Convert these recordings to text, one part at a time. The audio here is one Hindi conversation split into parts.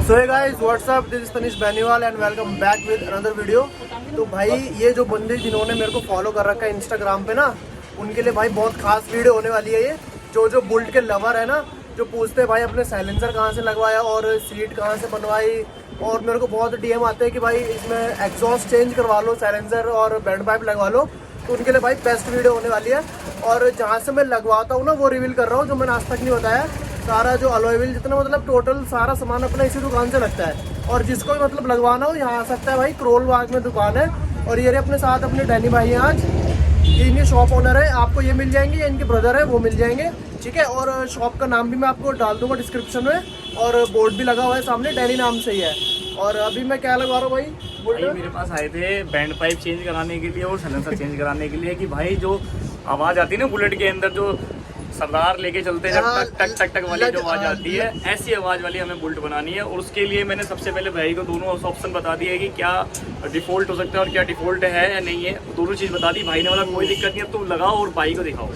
So hey guys what's up, this is Tanish Beniwal and welcome back with another video. तो भाई ये जो बंदे जिन्होंने मेरे को फॉलो कर रखा है इंस्टाग्राम पे ना, उनके लिए भाई बहुत खास वीडियो होने वाली है ये। जो बुलेट के लवर है ना, जो पूछते हैं भाई अपने साइलेंसर कहाँ से लगवाया और सीट कहाँ से बनवाई, और मेरे को बहुत डीएम आते हैं कि भाई इसमें एग्जॉस्ट चेंज करवा लो, साइलेंसर और बैंड पाइप लगवा लो। तो उनके लिए भाई बेस्ट वीडियो होने वाली है। और जहाँ से मैं लगवाता हूँ ना वो रिवील कर रहा हूँ, जो मैंने आज तक नहीं बताया। सारा जो अलॉय व्हील जितना मतलब टोटल सारा सामान अपना इसी दुकान से लगता है। और जिसको भी मतलब लगवाना हो यहाँ आ सकता है भाई, क्रोल बाग में दुकान है। और ये अपने साथ अपने डैनी भाई हैं आज, ये इनके शॉप ओनर है। आपको ये मिल जाएंगे, इनके ब्रदर है वो मिल जाएंगे, ठीक है। और शॉप का नाम भी मैं आपको डाल दूंगा डिस्क्रिप्शन में, और बोर्ड भी लगा हुआ है सामने, डैनी नाम से ही है। और अभी मैं क्या लगवा रहा हूँ भाई मेरे पास आए थे बैंड पाइप चेंज कराने के लिए और साइलेंसर चेंज कराने के लिए कि भाई जो आवाज़ आती है ना बुलेट के अंदर, जो सरदार लेके चलते हैं जब टक टक टक टक वाली जो आवाज़ आती है, ऐसी आवाज़ वाली हमें बुलेट बनानी है। और उसके लिए मैंने सबसे पहले भाई को दोनों ऑप्शन बता दिए है कि क्या डिफ़ॉल्ट हो सकता है और क्या डिफ़ॉल्ट है या नहीं है। दोनों चीज़ बता दी भाई ने, वाला कोई दिक्कत नहीं है, तुम लगाओ और भाई को दिखाओ।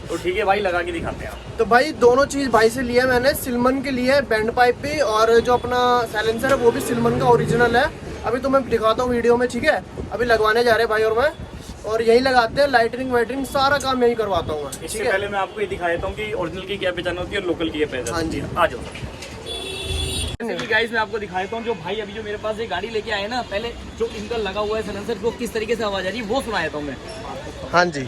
तो ठीक है भाई, लगा के दिखाते हैं आप। तो भाई दोनों चीज़ भाई से लिया मैंने, सिलमन के लिए बैंड पाइप भी, और जो अपना साइलेंसर है वो भी सिलमन का ओरिजिनल है। अभी तो मैं दिखाता हूँ वीडियो में, ठीक है। अभी लगवाने जा रहे हैं भाई और मैं, और यही लगाते हैं, लाइटनिंग वाइटनिंग सारा काम यही करवाता हूँ मैं। इससे पहले मैं आपको ये दिखा देता हूँ कि ओरिजिनल की क्या पहचान होती है और लोकल की क्या पहचान होती है। आ जाओ गाइस, मैं आपको दिखा देता हूँ। जो भाई अभी जो मेरे पास ये गाड़ी लेके आए ना, पहले जो इनका लगा हुआ है साइलेंसर को किस तरीके से आवाज आ रही है वो सुना देता हूँ मैं। हाँ जी।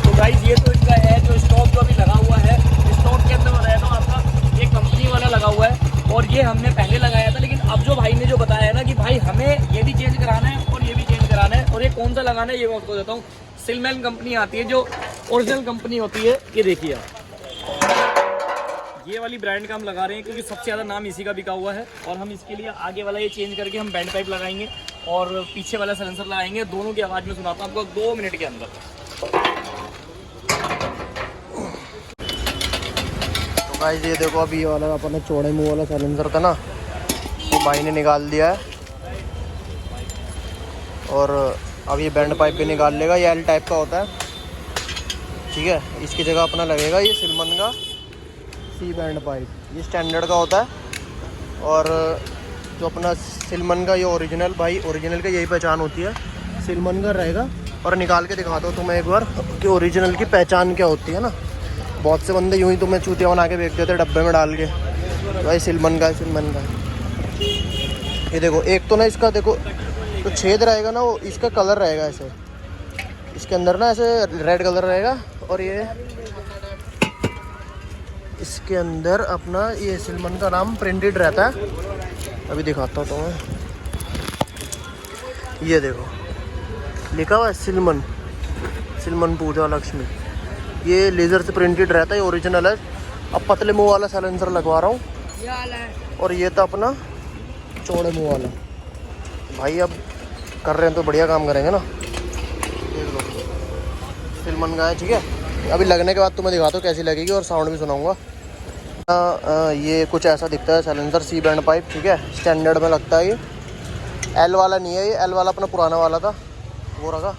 तो गाइस ये तो इनका है जो स्टॉक जो अभी लगा हुआ है, स्टॉक के अंदर बताया था आपका, ये कंपनी वाला लगा हुआ है। और ये हमने पहले लगाया था, लेकिन अब जो भाई ने जो बताया है ना कि भाई हमें ये भी चेंज कराना है और ये भी चेंज कराना है, और ये कौन सा लगाना है ये मैं आपको देता हूँ। सिलमैन कंपनी आती है जो ओरिजिनल कंपनी होती है, ये देखिए ये वाली ब्रांड का हम लगा रहे हैं क्योंकि सबसे ज़्यादा नाम इसी का बिका हुआ है। और हम इसके लिए आगे वाला ये चेंज करके हम बैंड पाइप लगाएंगे और पीछे वाला साइलेंसर लगाएंगे। दोनों की आवाज़ में सुनाता हूँ आपको 2 मिनट के अंदर। तो गाइस ये देखो, अभी ये वाला अपने चौड़े मुंह वाला साइलेंसर था ना, तो भाई ने निकाल दिया है। और अब ये बैंड पाइप भी निकाल लेगा, ये एल टाइप का होता है, ठीक है। इसकी जगह अपना लगेगा ये सिलमन का सी बैंड पाइप, ये स्टैंडर्ड का होता है। और जो अपना सिलमन का ये ओरिजिनल, भाई ओरिजिनल का यही पहचान होती है, सिलमन का रहेगा। और निकाल के दिखा दो तुम्हें एक बार कि ओरिजिनल की पहचान क्या होती है ना। बहुत से बंदे यूँ ही तुम्हें चूतिया बना के बेच देते डब्बे में डाल के, भाई सिलमन का सिलमन का। ये देखो, एक तो ना इसका देखो तो छेद रहेगा ना, वो इसका कलर रहेगा ऐसे, इसके अंदर ना ऐसे रेड कलर रहेगा। और ये इसके अंदर अपना ये सिलमन का नाम प्रिंटेड रहता है। अभी दिखाता हूँ तुम्हें, ये देखो लिखा हुआ है सिलमन, सिलमन पूजा लक्ष्मी, ये लेज़र से प्रिंटेड रहता है, ये ओरिजिनल है। अब पतले मुंह वाला साइलेंसर लगवा रहा हूँ, और ये था अपना चौड़े मुंह वाला। भाई अब कर रहे हैं तो बढ़िया काम करेंगे ना। देख लो सिलमन का है, ठीक है। अभी लगने के बाद तुम्हें दिखाता हूँ कैसी लगेगी और साउंड भी सुनाऊंगा। ये कुछ ऐसा दिखता है साइलेंसर सी बैंड पाइप, ठीक है। स्टैंडर्ड में लगता है ये, एल वाला नहीं है ये, एल वाला अपना पुराना वाला था वो रखा,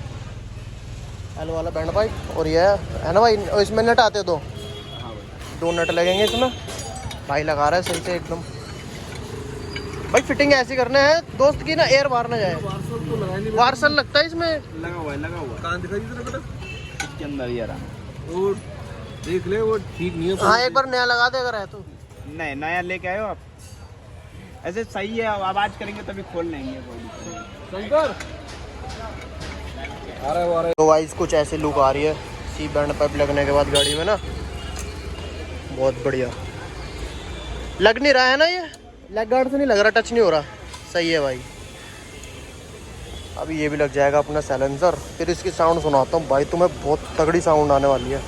एल वाला बैंड पाइप। और ये है ना भाई, इसमें नट आते दो नट लगेंगे इसमें। भाई लगा रहा है सही से एकदम। भाई फिटिंग ऐसी करना है दोस्त की ना, एयर बाहर ना जाए। वार्सल लगता है इसमें, लगा हुआ कहाँ दिखाई दे रहा बेटा? इसके अंदर ये रहा। और देख ले, वो ठीक नहीं है। हाँ एक बार नया लगा दे अगर है तो। नहीं, नया लेके आए हो आप, ऐसे सही है। आवाज़ करेंगे तभी खोल लेंगे। शंकर आ रहा है। तो वाइज कुछ ऐसी लुक आ रही है सी बैंड पाइप लगने के बाद गाड़ी में ना, बहुत बढ़िया लग नहीं रहा है ना। ये लेग गार्ड से नहीं लग रहा, टच नहीं हो रहा, सही है भाई। अभी ये भी लग जाएगा अपना साइलेंसर, फिर इसकी साउंड सुनाता हूँ भाई तुम्हें, बहुत तगड़ी साउंड आने वाली है।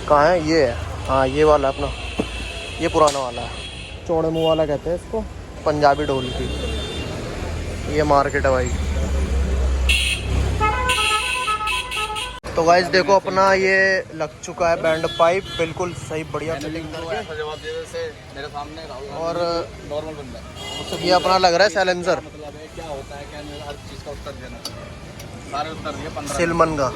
कहाँ है ये? है हाँ, ये वाला अपना, ये पुराना वाला है, चौड़े मुँह वाला कहते हैं इसको, पंजाबी ढोल की। ये मार्केट है भाई। तो गाइस देखो अपना ये लग चुका है बैंड पाइप, बिल्कुल सही बढ़िया फिटिंग करके। जवाब दे से मेरे सामने और नॉर्मल बंदा है। ये अपना लग रहा है साइलेंसर मतलब है क्या होता है, क्या नहीं, हर चीज़ का उत्तर देना, सारे उत्तर दिए। 15 सिलमन का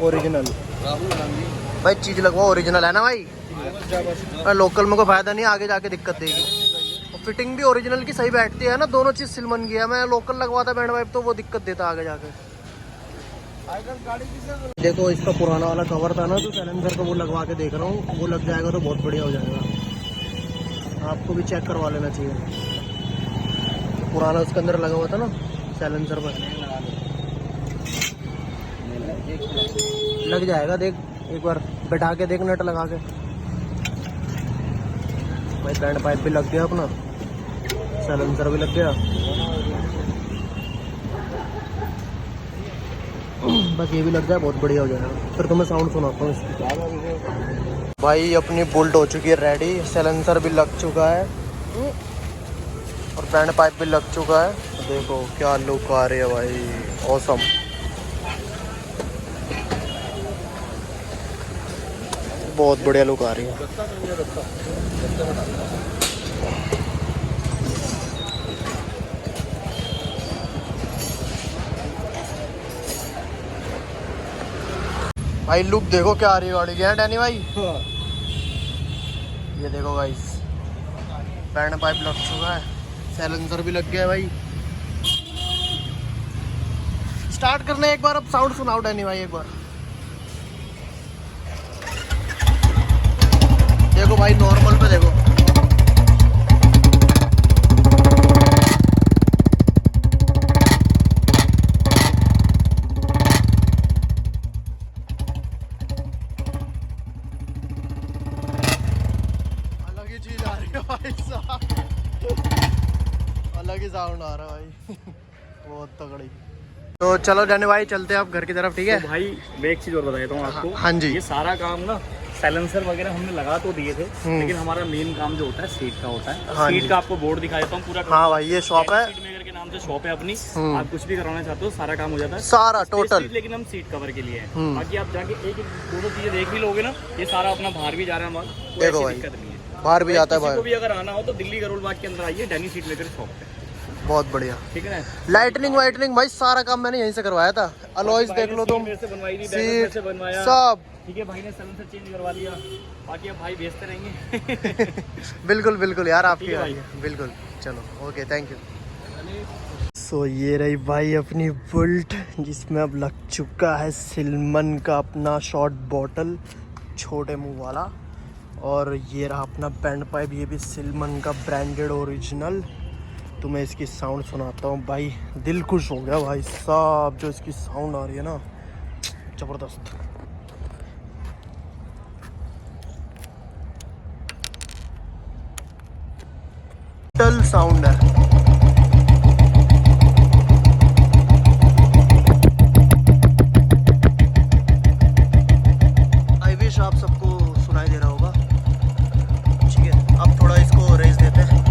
ओरिजिनल। राहुल गांधी भाई चीज़ लगवा ओरिजिनल है ना भाई, लोकल में कोई फायदा नहीं, आगे जाके दिक्कत देगी। फिटिंग भी ओरिजिनल की सही बैठती है ना, दोनों चीज़ सिलमन की है। मैं लोकल लगवाता बैंड वाइप तो वो दिक्कत देता आगे जाके। देखो इसका पुराना वाला कवर था ना, तो साइलेंसर का वो लगवा के देख रहा हूँ, वो लग जाएगा तो बहुत बढ़िया हो जाएगा। आपको भी चेक करवा लेना चाहिए, पुराना उसके अंदर लगा हुआ था ना साइलेंसर पर। लग जाएगा, देख एक बार बैठा के देख, नट लगा के। भाई बैंड पाइप भी लग गया अपना, साइलेंसर भी लग गया, बस ये भी लग जाए बहुत बढ़िया हो जाएगा। फिर तो मैं साउंड सुनाता हूँ इसकी। भाई अपनी बुल्ट हो चुकी है रेडी, साइलेंसर भी लग चुका है और बैंड पाइप भी लग चुका है। देखो क्या लुक आ रही है भाई, ऑसम। बहुत बढ़िया लुक आ रही है। भाई लुक देखो क्या आ रही है गाड़ी की, है डैनी भाई? ये देखो गाइस, बैंड पाइप लग चुका है, साइलेंसर भी लग गया है भाई। स्टार्ट करने एक बार, अब साउंड सुनाओ डैनी भाई एक बार। देखो भाई नॉर्मल पे देखो, अलग ही चीज आ रही है भाई साहब, अलग ही साउंड आ रहा है भाई बहुत तगड़ी। तो चलो जाने भाई चलते हैं आप घर की तरफ, ठीक है? तो भाई मैं एक चीज़ और बता देता हूँ आपको। हाँ जी। ये सारा काम ना साइलेंसर वगैरह हमने लगा तो दिए थे, लेकिन हमारा मेन काम जो होता है सीट का होता है। हाँ सीट जी। का आपको बोर्ड दिखा देता हूँ पूरा। हाँ भाई ये शॉप है, सीट मेकर के नाम से शॉप है अपनी। आप कुछ भी करवाना चाहते हो सारा काम हो जाता है, सारा टोटल। लेकिन हम सीट कवर के लिए है। बाकी आप जाके एक दो चीजें देख भी लोगे ना, ये सारा अपना बाहर भी जा रहा है हमारा, देखो भाई दिक्कत नहीं है। बाहर भी जाता है किसी को भाई, भी अगर आना हो तो दिल्ली करोल बाग के अंदर आइए, डैनी सीट मेकर शॉप पे, बहुत बढ़िया। ठीक है ना? लाइटनिंग वाइटनिंग भाई सारा काम मैंने यहीं से करवाया था। अलॉयज देख लो तुम, से बनवाई थी, सीट से बनवाया सब, ठीक है। भाई ने साइलेंसर चेंज करवा लिया, बाकी अब भाई बेचते रहेंगे। बिल्कुल बिल्कुल यार आपकी ठीक है भाई। बिल्कुल। चलो ओके थैंक यू। सो ये रही भाई अपनी बुल्ट, जिसमें अब लग चुका है सिलमन का अपना शॉर्ट बॉटल छोटे मुंह वाला, और ये रहा अपना बैंड पाइप, ये भी सिलमन का ब्रांडेड ओरिजिनल। तो मैं इसकी साउंड सुनाता हूँ भाई, दिल खुश हो गया भाई साहब, जो इसकी साउंड आ रही है ना ज़बरदस्त। टल साउंड है। आई विश आप सबको सुनाई दे रहा होगा, ठीक है? अब थोड़ा इसको रेस देते हैं।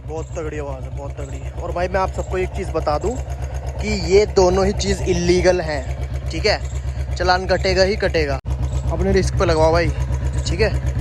बहुत तगड़ी आवाज़ है, बहुत तगड़ी। और भाई मैं आप सबको एक चीज़ बता दूं कि ये दोनों ही चीज़ इलीगल हैं, ठीक है? चालान कटेगा ही कटेगा, अपने रिस्क पे लगवाओ भाई, ठीक है?